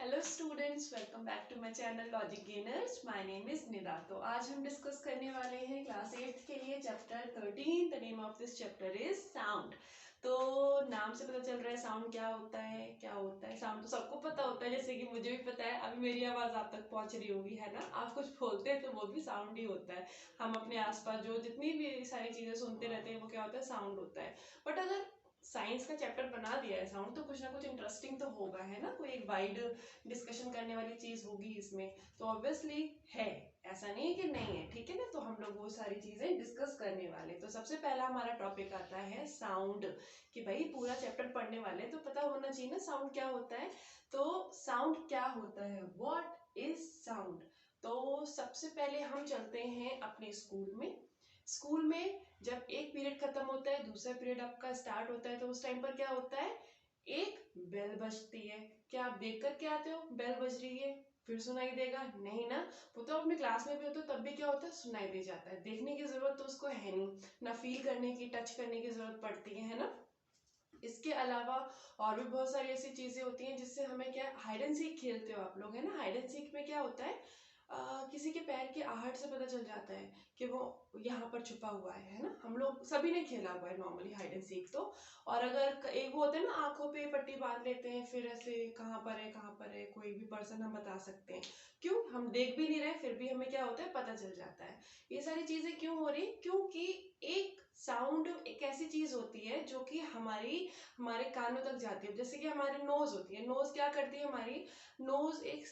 Hello students, welcome back to my channel Logic Gainers. My name is Nida. तो आज हम discuss करने वाले हैं क्लास 8 के लिए chapter 13। The name of this chapter is sound. तो नाम से पता चल रहा है साउंड क्या होता है। साउंड तो सबको पता होता है, जैसे कि मुझे भी पता है। अभी मेरी आवाज़ आप तक पहुंच रही होगी, है ना। आप कुछ बोलते हैं तो वो भी साउंड ही होता है। हम अपने आसपास जो जितनी भी सारी चीज़ें सुनते रहते हैं वो क्या होता है, साउंड होता है। बट अगर साइंस का चैप्टर बना दिया है साउंड, तो कुछ ना कुछ इंटरेस्टिंग तो होगा, है ना। कोई एक वाइड डिस्कशन करने वाली चीज होगी इसमें, तो ऑब्वियसली है। ऐसा नहीं है कि नहीं है, ठीक है ना। तो हम लोग वो सारी चीजें डिस्कस करने वाले। तो सबसे पहला हमारा टॉपिक आता है साउंड। कि भाई पूरा चैप्टर पढ़ने वाले तो पता होना चाहिए ना साउंड क्या होता है। तो साउंड क्या होता है, व्हाट इज साउंड। तो सबसे पहले हम चलते हैं अपने स्कूल में। स्कूल में जब एक पीरियड खत्म होता है, दूसरा पीरियड आपका स्टार्ट होता है, तो उस टाइम पर क्या होता है, एक बेल बजती है। क्या आप देख कर के आते हो बेल बज रही है फिर सुनाई देगा? नहीं ना। वो तो अपने क्लास में भी होते तब भी क्या होता है, सुनाई दे जाता है। देखने की जरूरत तो उसको है नहीं ना, फील करने की, टच करने की जरूरत पड़ती है ना। इसके अलावा और भी बहुत सारी ऐसी चीजें होती हैं जिससे हमें क्या, हाइड एंड सीक खेलते हो आप लोग, है ना। हाइड एंड सीक में क्या होता है, किसी के पैर की आहट से पता चल जाता है कि वो यहाँ पर छुपा हुआ है ना। हम लोग सभी ने खेला हुआ है नॉर्मली हाइड एंड सीक तो। और अगर एक वो होता है ना, आंखों पे पट्टी बांध लेते हैं, फिर ऐसे कहाँ पर है कहाँ पर है, कोई भी पर्सन हम बता सकते हैं। क्यों, हम देख भी नहीं रहे फिर भी हमें क्या होता है, पता चल जाता है। ये सारी चीजें क्यों हो रही, क्योंकि एक साउंड एक ऐसी चीज होती है जो कि हमारे कानों तक जाती है। जैसे कि हमारी नोज होती है, नोज क्या करती है, हमारी नोज एक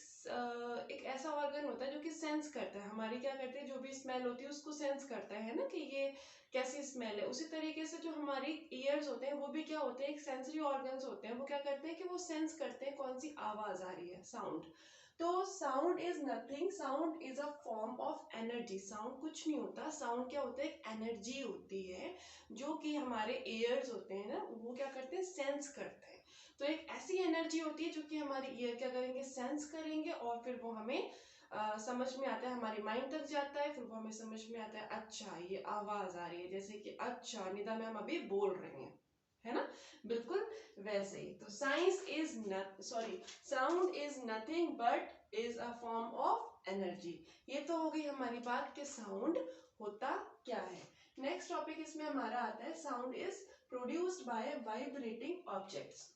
ऐसा ऑर्गन होता है जो कि सेंस करता है हमारी, क्या करते हैं, जो भी स्मेल होती है उसको सेंस करता है ना, कि ये कैसी स्मेल है। उसी तरीके से जो हमारी ईयर्स होते हैं वो भी क्या होते हैं, एक सेंसरी ऑर्गन्स होते हैं। वो क्या करते हैं कि वो सेंस करते हैं कौन सी आवाज आ रही है, साउंड। तो sound is nothing, sound is a form of energy. Sound कुछ नहीं होता, साउंड क्या होता है, एक एनर्जी होती है जो कि हमारे ईयर्स होते हैं ना, वो क्या करते हैं, सेंस करते हैं। तो एक ऐसी एनर्जी होती है जो कि हमारे ईयर क्या करेंगे, सेंस करेंगे, और फिर वो हमें समझ में आता है, हमारी माइंड तक जाता है। फिर वो हमें समझ में आता है, अच्छा ये आवाज आ रही है, जैसे कि अच्छा निदा मैम अभी बोल रही हैं, है ना। बिल्कुल वैसे ही। तो science is not sorry sound is nothing but is a form of energy. ये तो हो गई हमारी बात कि साउंड होता क्या है। नेक्स्ट टॉपिक इसमें हमारा आता है, sound is produced by vibrating objects.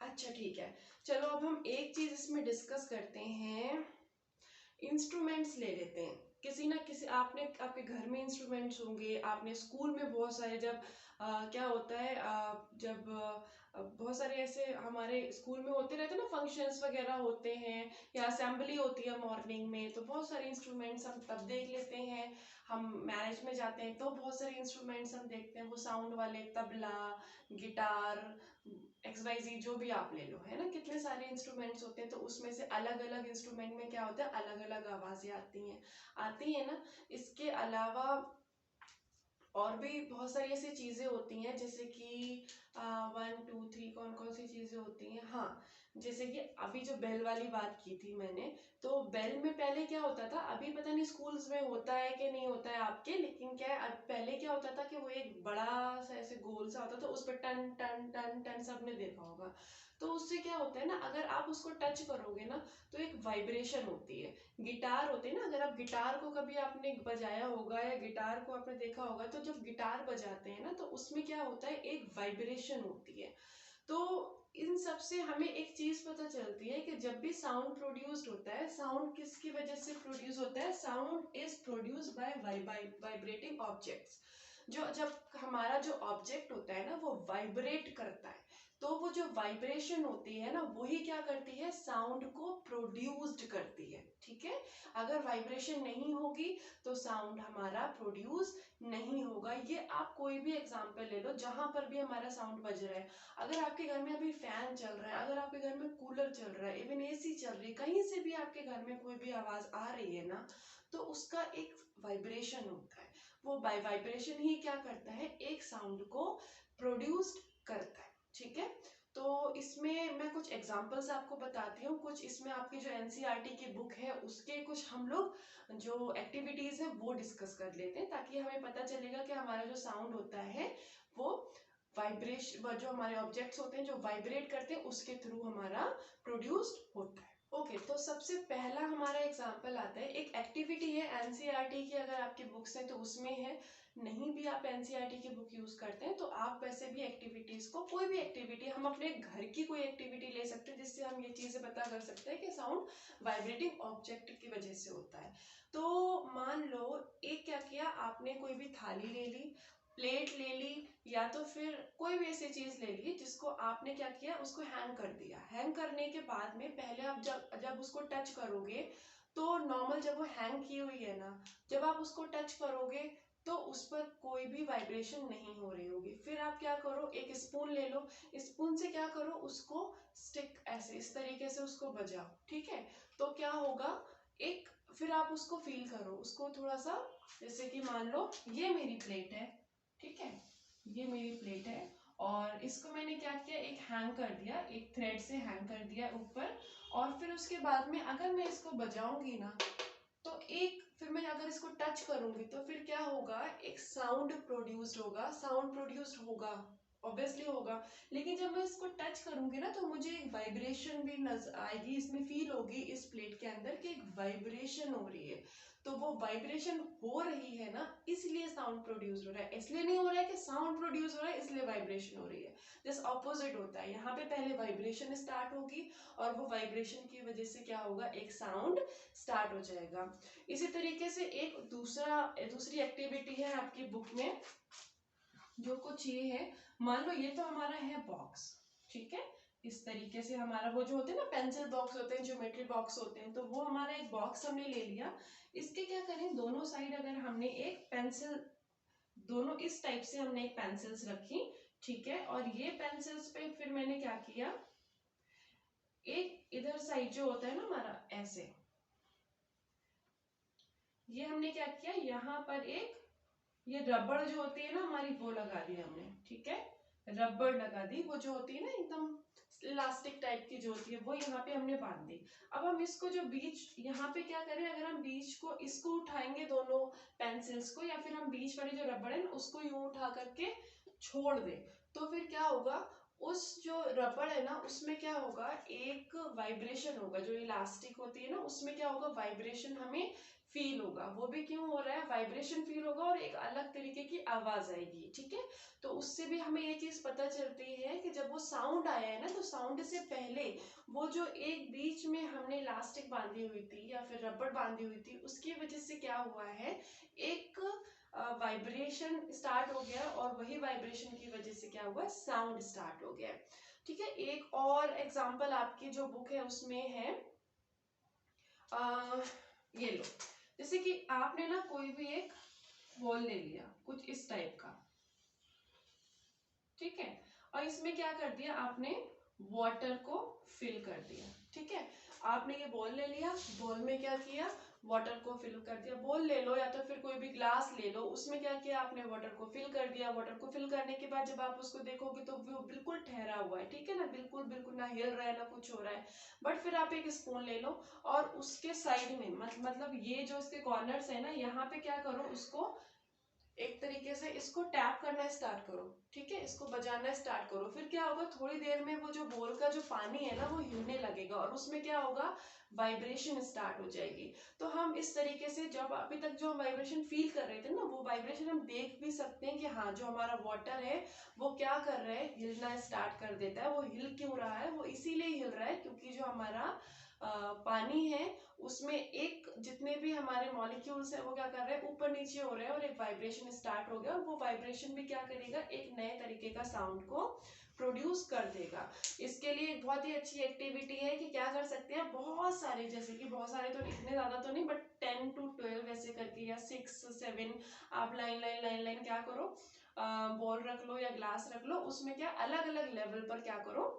अच्छा ठीक है, चलो अब हम एक चीज इसमें डिस्कस करते हैं। इंस्ट्रूमेंट्स ले लेते हैं। किसी ना किसी आपने आपके घर में इंस्ट्रूमेंट्स होंगे, आपने स्कूल में बहुत सारे, जब क्या होता है, जब बहुत सारे ऐसे हमारे स्कूल में होते रहते हैं ना, फंक्शंस वगैरह होते हैं या असेंबली होती है मॉर्निंग में, तो बहुत सारे इंस्ट्रूमेंट्स हम तब देख लेते हैं। हम मैरिज में जाते हैं तो बहुत सारे इंस्ट्रूमेंट्स हम देखते हैं, वो साउंड वाले, तबला, गिटार, XYZ जो भी आप ले लो, है ना। कितने सारे इंस्ट्रूमेंट्स होते हैं, तो उसमें से अलग अलग इंस्ट्रूमेंट में क्या होता है, अलग अलग आवाजें आती हैं ना। इसके अलावा और भी बहुत सारी ऐसी चीजें होती हैं, जैसे कि 1 2 3 कौन कौन सी चीजें होती हैं। हाँ, जैसे कि अभी जो बेल वाली बात की थी मैंने, तो बेल में पहले क्या होता था, अभी पता नहीं स्कूल्स में होता है कि नहीं होता है आपके, लेकिन क्या है, पहले क्या होता था कि वो एक बड़ा सा ऐसे गोल सा होता था, उस पर टन टन टन टन सबने देखा होगा। तो उससे क्या होता है ना, अगर आप उसको टच करोगे ना, तो एक वाइब्रेशन होती है। गिटार होते हैं ना, अगर आप गिटार को कभी आपने बजाया होगा या गिटार को आपने देखा होगा, तो जब गिटार बजाते हैं ना, तो उसमें क्या होता है, एक वाइब्रेशन होती है। तो इन सब से हमें एक चीज पता चलती है कि जब भी साउंड प्रोड्यूस्ड होता है, साउंड किसकी वजह से प्रोड्यूस होता है, sound is produced by vibrating objects. जो जब हमारा जो ऑब्जेक्ट होता है ना, वो वाइब्रेट करता है, तो वो जो वाइब्रेशन होती है ना, वही क्या करती है, साउंड को प्रोड्यूस्ड करती है, ठीक है। अगर वाइब्रेशन नहीं होगी तो साउंड हमारा प्रोड्यूस नहीं होगा। ये आप कोई भी एग्जांपल ले लो, जहां पर भी हमारा साउंड बज रहा है, अगर आपके घर में अभी फैन चल रहा है, अगर आपके घर में कूलर चल रहा है, इवन AC चल रही है, कहीं से भी आपके घर में कोई भी आवाज आ रही है ना, तो उसका एक वाइब्रेशन होता है। वो बाय वाइब्रेशन ही क्या करता है, एक साउंड को प्रोड्यूस्ड करता है, ठीक है। तो इसमें मैं कुछ एग्जांपल्स आपको बताती हूँ, कुछ इसमें आपकी जो NCERT की बुक है उसके कुछ हम लोग जो एक्टिविटीज है वो डिस्कस कर लेते हैं, ताकि हमें पता चलेगा कि हमारा जो साउंड होता है वो वाइब्रेशन, जो हमारे ऑब्जेक्ट्स होते हैं जो वाइब्रेट करते हैं, उसके थ्रू हमारा प्रोड्यूस्ड होता है। ओके, तो सबसे पहला हमारा एग्जाम्पल आता है, एक एक्टिविटी है एनसीईआरटी की, अगर आपकी बुक्स हैं तो उसमें है, नहीं भी आप एनसीईआरटी की बुक यूज करते हैं तो आप वैसे भी एक्टिविटीज को, कोई भी एक्टिविटी, हम अपने घर की कोई एक्टिविटी ले सकते हैं जिससे हम ये चीजें पता कर सकते हैं कि साउंड वाइब्रेटिंग ऑब्जेक्ट की वजह से होता है। तो मान लो एक क्या किया आपने, कोई भी थाली ले ली, प्लेट ले ली, या तो फिर कोई भी ऐसी चीज ले ली जिसको आपने क्या किया, उसको हैंग कर दिया। हैंग करने के बाद में पहले आप जब उसको टच करोगे तो नॉर्मल, जब वो हैंग की हुई है ना, जब आप उसको टच करोगे तो उस पर कोई भी वाइब्रेशन नहीं हो रही होगी। फिर आप क्या करो, एक स्पून ले लो, स्पून से क्या करो, उसको स्टिक ऐसे इस तरीके से उसको बजाओ, ठीक है। तो क्या होगा, एक, फिर आप उसको फील करो, उसको थोड़ा सा, जैसे कि मान लो ये मेरी प्लेट है, ठीक है, ये मेरी प्लेट है और इसको मैंने क्या किया, एक हैंग कर दिया, एक थ्रेड से हैंग कर दिया ऊपर, और फिर उसके बाद में अगर मैं इसको बजाऊंगी ना, तो एक, फिर मैं अगर इसको टच करूंगी तो फिर क्या होगा, एक साउंड प्रोड्यूस्ड होगा, साउंड प्रोड्यूस्ड होगा, ऑब्वियसली होगा। लेकिन जब मैं इसको टच करूंगी ना तो मुझे एक वाइब्रेशन भी नजर आएगी, इसमें फील होगी इस प्लेट के अंदर कि एक वाइब्रेशन हो रही है। तो वो वाइब्रेशन हो रही है ना, इसलिए साउंड प्रोड्यूस हो रहा है, इसलिए नहीं हो रहा है कि साउंड प्रोड्यूस हो रहा है इसलिए वाइब्रेशन हो रही है। जस्ट ऑपोजिट होता है, यहाँ पे पहले वाइब्रेशन स्टार्ट होगी और वो वाइब्रेशन की वजह से क्या होगा, एक साउंड स्टार्ट हो जाएगा। इसी तरीके से एक दूसरी एक्टिविटी है आपकी बुक में, जो कुछ ये है, मान लो ये तो हमारा है बॉक्स, ठीक है, इस तरीके से हमारा वो जो होते हैं ना पेंसिल बॉक्स होते हैं, ज्योमेट्री बॉक्स होते हैं, तो वो हमारा एक बॉक्स हमने ले लिया। इसके क्या करें, दोनों साइड अगर हमने एक पेंसिल, दोनों इस टाइप से हमने एक पेंसिल्स रखी, ठीक है, और ये पेंसिल्स पे फिर मैंने क्या किया, एक इधर साइड जो होता है ना हमारा ऐसे, ये हमने क्या किया, यहाँ पर एक, ये रबड़ जो होती है ना हमारी, वो लगा दी हमने, ठीक है, रबड़ लगा दी, वो जो होती है ना एकदम इलास्टिक टाइप की जो होती है, वो यहाँ पे हमने बांध दी। अब हम इसको जो बीच, यहाँ पे क्या करें, अगर हम बीच को, इसको उठाएंगे दोनों पेंसिल्स को, या फिर हम बीच वाली जो रबड़ है ना उसको यूं उठा करके छोड़ दे, तो फिर क्या होगा, उस जो रबड़ है ना उसमें क्या होगा, एक वाइब्रेशन होगा, जो इलास्टिक होती है ना उसमें क्या होगा, वाइब्रेशन हमें फील होगा। वो भी क्यों हो रहा है, वाइब्रेशन फील होगा और एक अलग तरीके की आवाज आएगी, ठीक है। तो उससे भी हमें ये चीज पता चलती है कि जब वो साउंड आया है ना, तो साउंड से पहले वो जो एक बीच में हमने इलास्टिक बांधी हुई थी या फिर रबड़ बांधी हुई थी, उसकी वजह से क्या हुआ है, एक वाइब्रेशन स्टार्ट हो गया, और वही वाइब्रेशन की वजह से क्या हुआ, साउंड स्टार्ट हो गया, ठीक है। एक और एग्जांपल आपकी जो बुक है उसमें है, ये लो, जैसे कि आपने ना कोई भी एक बॉल ले लिया कुछ इस टाइप का, ठीक है, और इसमें क्या कर दिया आपने, वाटर को फिल कर दिया, ठीक है। आपने ये बॉल ले लिया, बॉल में क्या किया, वाटर को फिल कर दिया। बॉल ले लो या तो फिर कोई भी ग्लास ले लो, उसमें क्या किया आपने, वाटर को फिल कर दिया। वाटर को फिल करने के बाद जब आप उसको देखोगे तो वो बिल्कुल ठहरा हुआ है, ठीक है ना, बिल्कुल बिल्कुल ना हिल रहा है ना कुछ हो रहा है। बट फिर आप एक स्पून ले लो और उसके साइड में मतलब ये जो इसके कॉर्नर्स है ना, यहाँ पे क्या करो, उसको एक तरीके से इसको टैप करना स्टार्ट करो, ठीक है, इसको बजाना स्टार्ट करो। फिर क्या होगा, थोड़ी देर में वो जो बोल का जो पानी है ना वो हिलने लगेगा और उसमें क्या होगा, वाइब्रेशन स्टार्ट हो जाएगी। तो हम इस तरीके से, जब अभी तक जो हम वाइब्रेशन फील कर रहे थे ना, वो वाइब्रेशन हम देख भी सकते हैं कि हाँ, जो हमारा वाटर है वो क्या कर रहा है, हिलना स्टार्ट कर देता है। वो हिल क्यों रहा है, वो इसीलिए हिल रहा है क्योंकि जो हमारा पानी है उसमें एक, जितने भी हमारे मॉलिक्यूल्स है वो क्या कर रहे हैं, ऊपर नीचे हो रहे हैं और एक वाइब्रेशन स्टार्ट हो गया, और वो वाइब्रेशन भी क्या करेगा, एक नए तरीके का साउंड को प्रोड्यूस कर देगा। इसके लिए एक बहुत ही अच्छी एक्टिविटी है कि क्या कर सकते हैं, बहुत सारे, जैसे कि बहुत सारे तो इतने ज्यादा तो नहीं, बट 10 to 12 ऐसे करके, या 6 7 आप लाइन लाइन लाइन लाइन क्या करो, बॉल रख लो या ग्लास रख लो, उसमें क्या अलग अलग लेवल पर क्या करो,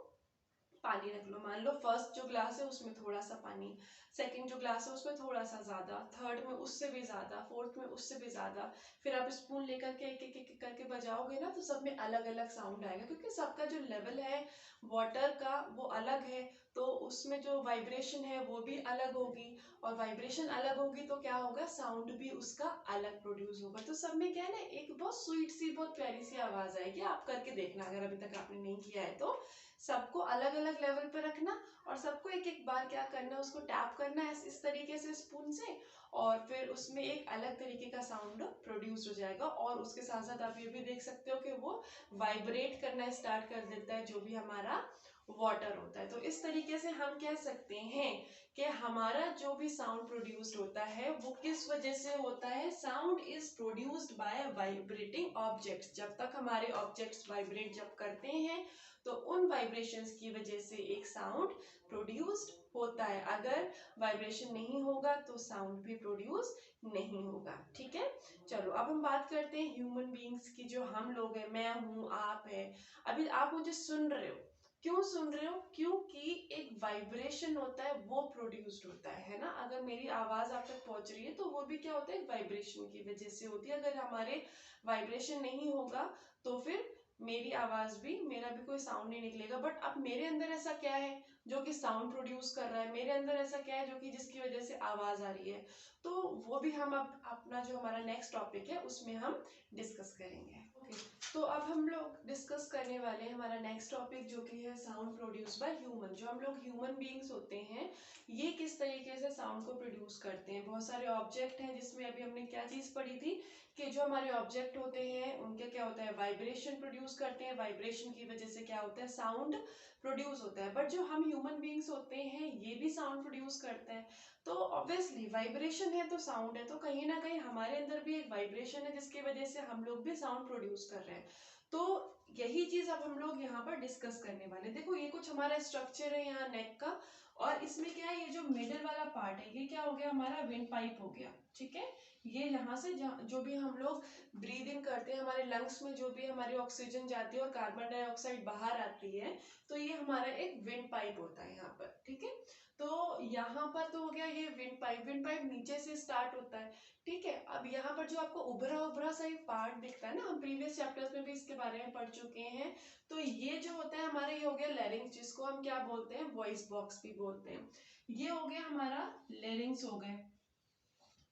पानी रख लो। मान लो फर्स्ट जो ग्लास है उसमें थोड़ा सा पानी, सेकंड जो ग्लास है उसमें थोड़ा सा ज्यादा, थर्ड में उससे भी ज्यादा, फोर्थ में उससे भी ज्यादा। फिर आप स्पून लेकर के एक एक करके बजाओगे ना, तो सब में अलग अलग साउंड आएगा, क्योंकि सबका जो लेवल है वाटर का वो अलग है, तो उसमें जो वाइब्रेशन है वो भी अलग होगी, और वाइब्रेशन अलग होगी तो क्या होगा, साउंड भी उसका अलग प्रोड्यूस होगा। तो सब में क्या है ना, एक बहुत स्वीट सी, बहुत प्यारी सी आवाज आएगी। आप करके देखना अगर अभी तक आपने नहीं किया है तो, सबको अलग अलग लेवल पे रखना और सबको एक एक बार क्या करना है, उसको टैप करना है इस तरीके से स्पून से, और फिर उसमें एक अलग तरीके का साउंड प्रोड्यूस हो जाएगा। और उसके साथ साथ आप ये भी देख सकते हो कि वो वाइब्रेट करना स्टार्ट कर देता है जो भी हमारा वाटर होता है। तो इस तरीके से हम कह सकते हैं कि हमारा जो भी साउंड प्रोड्यूस्ड होता है वो किस वजह से होता है, sound is produced by vibrating objects. जब तक हमारे ऑब्जेक्ट्स वाइब्रेट जब करते हैं तो उन वाइब्रेशंस की वजह से एक साउंड प्रोड्यूस्ड होता है। अगर वाइब्रेशन नहीं होगा तो साउंड भी प्रोड्यूस नहीं होगा। ठीक है, चलो अब हम बात करते हैं ह्यूमन बीइंग्स की। जो हम लोग हैं, मैं हूं, आप है, अभी आप मुझे सुन रहे हो, क्यों सुन रहे हो, क्योंकि एक वाइब्रेशन होता है वो प्रोड्यूस्ड होता है ना। अगर मेरी आवाज आप तक पहुंच रही है तो वो भी क्या होता है, वाइब्रेशन की वजह से होती है। अगर हमारे वाइब्रेशन नहीं होगा तो फिर मेरी आवाज भी, मेरा भी कोई साउंड नहीं निकलेगा। बट अब मेरे अंदर ऐसा क्या है जो कि साउंड प्रोड्यूस कर रहा है, मेरे अंदर ऐसा क्या है जो कि जिसकी वजह से आवाज आ रही है, तो वो भी हम अब अपना जो हमारा नेक्स्ट टॉपिक है उसमें हम डिस्कस करेंगे। ओके, तो अब हम लोग डिस्कस करने वाले हैं हमारा नेक्स्ट टॉपिक जो कि है साउंड प्रोड्यूस बाय ह्यूमन। जो हम लोग ह्यूमन बीइंग्स होते हैं ये किस तरीके से साउंड को प्रोड्यूस करते हैं। बहुत सारे ऑब्जेक्ट हैं, जिसमें अभी हमने क्या चीज पढ़ी थी कि जो हमारे ऑब्जेक्ट होते हैं उनके क्या होता है, वाइब्रेशन प्रोड्यूस करते हैं, वाइब्रेशन की वजह से क्या होता है, साउंड प्रोड्यूस होता है। बट जो हम ह्यूमन बीइंग्स होते हैं ये भी साउंड प्रोड्यूस करते हैं। तो ऑब्वियसली वाइब्रेशन है तो साउंड है, तो कहीं ना कहीं हमारे अंदर भी एक वाइब्रेशन है जिसकी वजह से हम लोग भी साउंड प्रोड्यूस कर रहे हैं। तो यही चीज अब हम लोग यहाँ पर डिस्कस करने वाले हैं। देखो ये कुछ हमारा स्ट्रक्चर है यहाँ नेक का, और इसमें क्या है, ये जो मिडिल वाला पार्ट है ये क्या हो गया, हमारा विंड पाइप हो गया। ठीक है, ये यहाँ से जो भी हम लोग ब्रीद इन करते हैं, हमारे लंग्स में जो भी हमारी ऑक्सीजन जाती है और कार्बन डाइऑक्साइड बाहर आती है, तो ये हमारा एक विंड पाइप होता है यहाँ पर। ठीक है, तो यहाँ पर तो हो गया ये विंड पाइप। विंड पाइप नीचे से स्टार्ट होता है। ठीक है, अब यहाँ पर जो आपको उभरा उभरा सा एक पार्ट दिखता है ना, हम प्रीवियस चैप्टर्स में भी इसके बारे में पढ़ चुके हैं। तो ये जो होता है हमारा, ये हो गया लेरिंग्स, जिसको हम क्या बोलते हैं, वॉइस बॉक्स भी बोलते हैं। ये हो गया हमारा लेरिंग्स हो गए।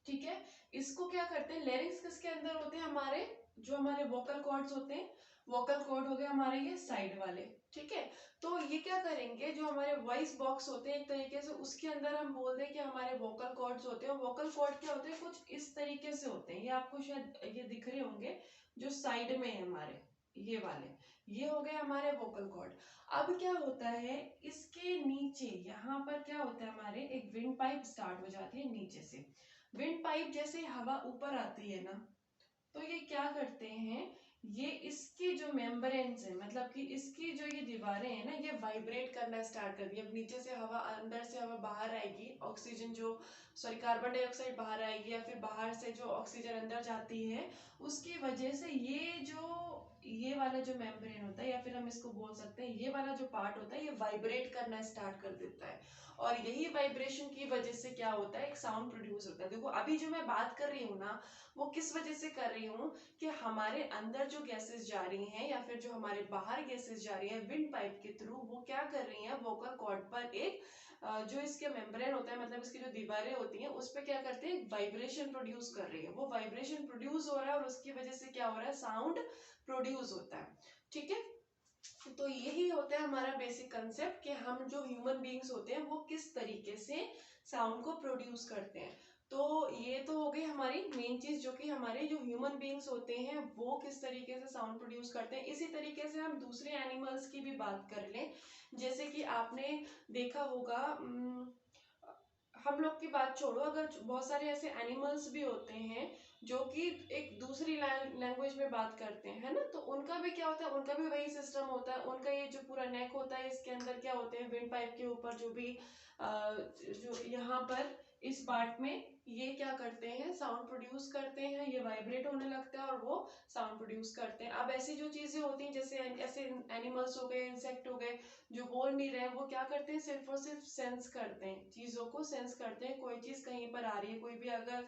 ठीक है, इसको क्या करते हैं, लेरिंग्स किसके अंदर होते हैं, हमारे जो हमारे वोकल कॉर्ड्स होते हैं, वोकल कॉर्ड हो गए हमारे ये साइड वाले। ठीक है, तो ये क्या करेंगे, जो हमारे वॉइस बॉक्स होते हैं एक तरीके से, उसके अंदर हम बोल दें कि हमारे वोकल कॉर्ड्स होते हैं। वोकल कॉर्ड क्या होते हैं, कुछ इस तरीके से होते हैं, ये आपको शायद ये दिख रहे होंगे जो साइड में है हमारे, ये वाले, ये हो गए हमारे वोकल कॉर्ड। अब क्या होता है, इसके नीचे यहाँ पर क्या होता है, हमारे एक विंड पाइप स्टार्ट हो जाती है नीचे से। विंड पाइप जैसे हवा ऊपर आती है ना, तो ये क्या करते हैं, ये इसकी जो मेम्ब्रेन्स है, मतलब कि इसकी जो ये दीवारें हैं ना, ये वाइब्रेट करना स्टार्ट कर दी। अब नीचे से हवा, अंदर से हवा बाहर आएगी, ऑक्सीजन जो, सॉरी, कार्बन डाइऑक्साइड बाहर आएगी, या फिर बाहर से जो ऑक्सीजन अंदर जाती है, उसकी वजह से ये जो, ये वाला जो मेम्ब्रेन होता है, या फिर हम इसको बोल सकते हैं ये वाला जो पार्ट होता है, ये वाइब्रेट करना स्टार्ट कर देता है। और यही वाइब्रेशन की वजह से क्या होता है, एक साउंड प्रोड्यूस होता है। देखो अभी जो मैं बात कर रही हूँ ना, वो किस वजह से कर रही हूँ, कि हमारे अंदर जो गैसेस जा रही हैं या फिर जो हमारे बाहर गैसेस जा रही हैं विंड पाइप के थ्रू, वो क्या कर रही हैं, वोकल कॉर्ड पर एक जो इसके मेम्ब्रेन होता है, मतलब इसकी जो दीवारें होती हैं, उस पर क्या करते हैं, वाइब्रेशन प्रोड्यूस कर रही है। वो वाइब्रेशन प्रोड्यूस हो रहा है और उसकी वजह से क्या हो रहा है, साउंड प्रोड्यूस होता है। ठीक है, तो यही होता है हमारा बेसिक कंसेप्ट कि हम जो ह्यूमन बीइंग्स होते हैं वो किस तरीके से साउंड को प्रोड्यूस करते हैं। तो ये तो हो गई हमारी मेन चीज, जो कि हमारे जो ह्यूमन बीइंग्स होते हैं वो किस तरीके से साउंड प्रोड्यूस करते हैं। इसी तरीके से हम दूसरे एनिमल्स की भी बात कर लें। जैसे कि आपने देखा होगा, हम लोग की बात छोड़ो, अगर बहुत सारे ऐसे एनिमल्स भी होते हैं जो कि एक दूसरी लैंग्वेज में बात करते हैं, है ना, तो उनका भी क्या होता है, उनका भी वही सिस्टम होता है। उनका ये जो पूरा नेक होता है, इसके अंदर क्या होते हैं, विंड पाइप के ऊपर जो भी जो यहाँ पर इस पार्ट में ये क्या करते हैं, साउंड प्रोड्यूस करते हैं, ये वाइब्रेट होने लगता है और वो साउंड प्रोड्यूस करते हैं। अब ऐसी जो चीजें होती हैं, जैसे ऐसे एनिमल्स हो गए, इंसेक्ट हो गए, जो बोल नहीं रहे, वो क्या करते हैं, सिर्फ और सिर्फ सेंस करते हैं, चीजों को सेंस करते हैं। कोई चीज कहीं पर आ रही है, कोई भी अगर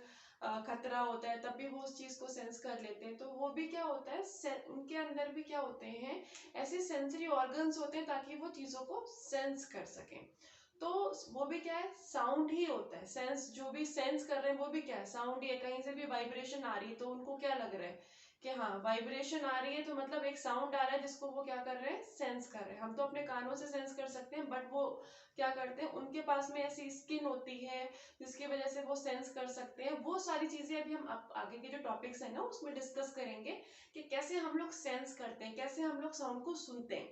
खतरा होता है तब भी वो उस चीज को सेंस कर लेते हैं। तो वो भी क्या होता है, उनके अंदर भी क्या होते हैं, ऐसे सेंसरी ऑर्गन्स होते हैं ताकि वो चीजों को सेंस कर सकें। तो वो भी क्या है, साउंड ही होता है। सेंस, जो भी सेंस कर रहे हैं वो भी क्या है, साउंड ही है। कहीं से भी वाइब्रेशन आ रही है तो उनको क्या लग रहा है कि हाँ वाइब्रेशन आ रही है तो मतलब एक साउंड आ रहा है जिसको वो क्या कर रहे हैं, सेंस कर रहे हैं। हम तो अपने कानों से सेंस कर सकते हैं, बट वो क्या करते हैं, उनके पास में ऐसी स्किन होती है जिसकी वजह से वो सेंस कर सकते हैं। वो सारी चीजें अभी हम आगे के जो टॉपिक्स है ना उसमें डिस्कस करेंगे कि कैसे हम लोग सेंस करते हैं, कैसे हम लोग साउंड को सुनते हैं।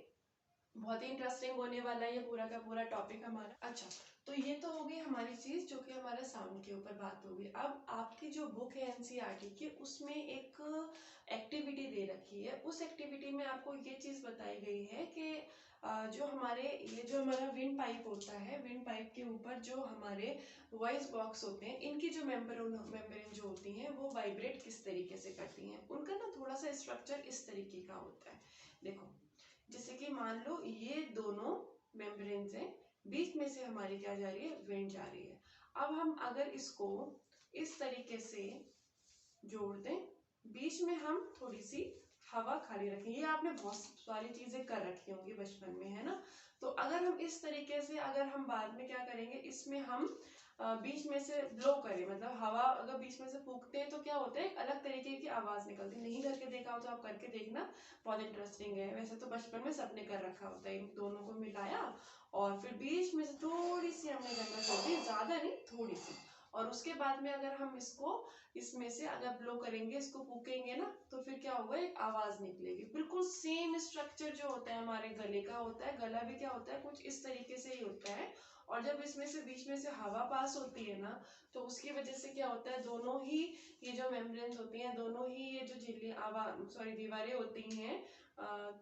बहुत ही इंटरेस्टिंग होने वाला है ये पूरा का पूरा टॉपिक हमारा। अच्छा, तो ये तो हो गई हमारी चीज जो कि हमारा साउंड के ऊपर बात होगी। अब आपकी जो बुक है एनसीईआरटी की, उसमें एक एक्टिविटी दे रखी है। उस एक्टिविटी में आपको ये चीज बताई गई है कि जो हमारे ये जो हमारा विंड पाइप होता है, विंड पाइप के ऊपर जो हमारे वॉइस बॉक्स होते हैं, इनकी जो मेम्ब्रेन जो होती हैं वो वाइब्रेट किस तरीके से करती हैं। उनका ना थोड़ा सा स्ट्रक्चर इस तरीके का होता है। देखो, जैसे कि मान लो ये दोनों मेम्ब्रेन्स हैं, बीच में से हमारी क्या जा रही है, विंड जा रही है। अब हम अगर इसको इस तरीके से जोड़ दें, बीच में हम थोड़ी सी हवा खाली रखें। ये आपने बहुत सारी चीजें कर रखी होंगी बचपन में, है ना। तो अगर हम इस तरीके से, अगर हम बाद में क्या करेंगे, इसमें हम बीच में से ब्लो करें, मतलब हवा अगर बीच में से फूकते हैं तो क्या होता है, एक अलग तरीके की आवाज निकलती है। नहीं करके देखा हो तो आप करके देखना, बहुत इंटरेस्टिंग है। वैसे तो बचपन में सबने कर रखा होता है। इन दोनों को मिलाया और फिर बीच में से थोड़ी सी हमने जगह छोड़ दी, ज्यादा नहीं, थोड़ी सी। और उसके बाद में अगर हम इसको इसमें से अगर ब्लो करेंगे, इसको फूकेंगे ना, तो फिर क्या होगा, एक आवाज निकलेगी। बिल्कुल सेम स्ट्रक्चर जो होता है हमारे गले का होता है। गला भी क्या होता है, कुछ इस तरीके से ही होता है। और जब इसमें से बीच में से हवा पास होती है ना, तो उसकी वजह से क्या होता है, दोनों ही ये जो मेम्ब्रेन्स होती हैं, दोनों ही ये जो झिल्ली दीवारें होती हैं,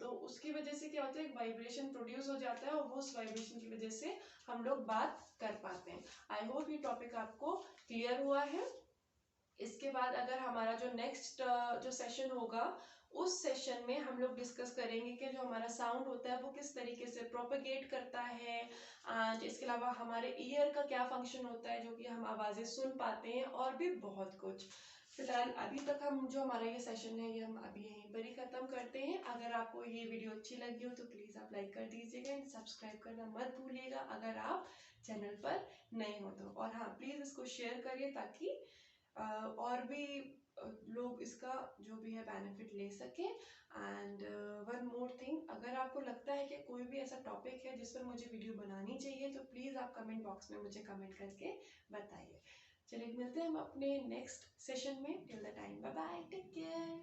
तो उसकी वजह से क्या होता है, एक वाइब्रेशन प्रोड्यूस हो जाता है और वो उस वाइब्रेशन की वजह से हम लोग बात कर पाते हैं। आई होप ये टॉपिक आपको क्लियर हुआ है। इसके बाद अगर हमारा जो नेक्स्ट जो सेशन होगा, उस सेशन में हम लोग डिस्कस करेंगे कि जो हमारा साउंड होता है वो किस तरीके से प्रोपेगेट करता है। एंड इसके अलावा हमारे ईयर का क्या फंक्शन होता है जो कि हम आवाजें सुन पाते हैं, और भी बहुत कुछ। फिलहाल अभी तक हम जो हमारा ये सेशन है ये हम अभी यहीं पर ही खत्म करते हैं। अगर आपको ये वीडियो अच्छी लगी हो तो प्लीज आप लाइक कर दीजिएगा एंड सब्सक्राइब करना मत भूलिएगा अगर आप चैनल पर नए हो तो। और हाँ, प्लीज इसको शेयर करिए ताकि और भी लोग इसका जो भी है बेनिफिट ले सके। एंड वन मोर थिंग, अगर आपको लगता है कि कोई भी ऐसा टॉपिक है जिस पर मुझे वीडियो बनानी चाहिए तो प्लीज़ आप कमेंट बॉक्स में मुझे कमेंट करके बताइए। चलिए मिलते हैं हम अपने नेक्स्ट सेशन में। Till the time, bye bye, take care.